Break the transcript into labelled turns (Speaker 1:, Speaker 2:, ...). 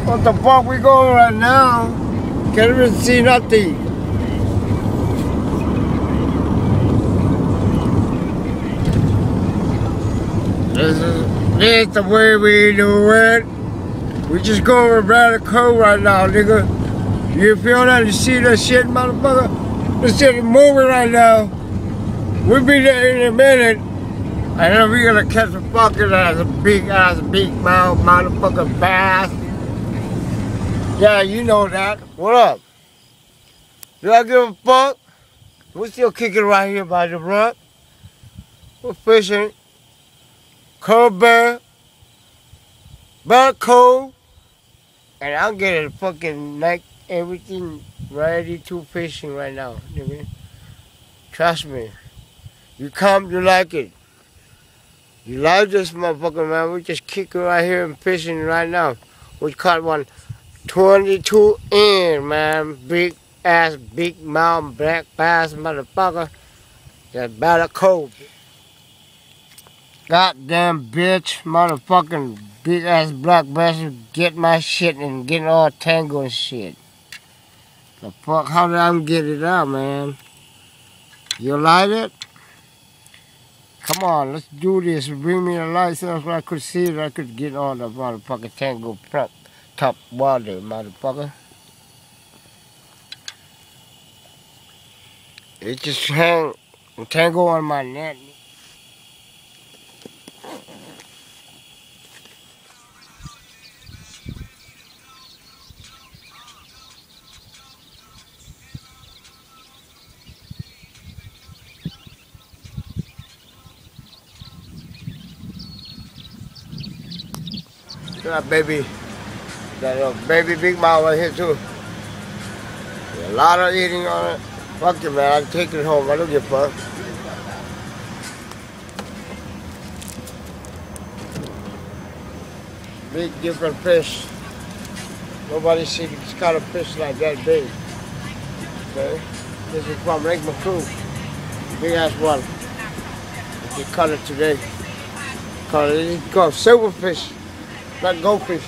Speaker 1: What the fuck we going right now? Can't even see nothing. This is the way we do it. We just go over Barrett Cove right now, nigga. You feel that? You see that shit, motherfucker? This shit is moving right now. We'll be there in a minute. And then we're gonna catch a fucking big mouth motherfucking bass. Yeah, you know that. What up? Do I give a fuck? We're still kicking right here by the rock. We're fishing. Barrett Cove. And I'm getting fucking like everything ready to fishing right now, nigga. Trust me. You come, you like it. You like this motherfucker, man. We just kicking right here and fishing right now. We caught one 22 inch, man. Big ass, big mouth, black bass, motherfucker. That's Barrett Cove. Goddamn bitch, motherfucking big ass black bass. Get my shit and get all tangled and shit. The fuck, how did I get it out, man? You like it? Come on, let's do this. Bring me a light so I could see it. I could get on the motherfucking tangle front top water, motherfucker. It just hang tangle on my net. That baby, that baby big mouth right here too. A lot of eating on it. Fuck it, man. I can take it home. I don't give a fuck. Big different fish. Nobody sees this kind of fish like that big. Okay? This is from McClure. Big ass one. We caught it today. Caught it. It's called silverfish. Not goldfish.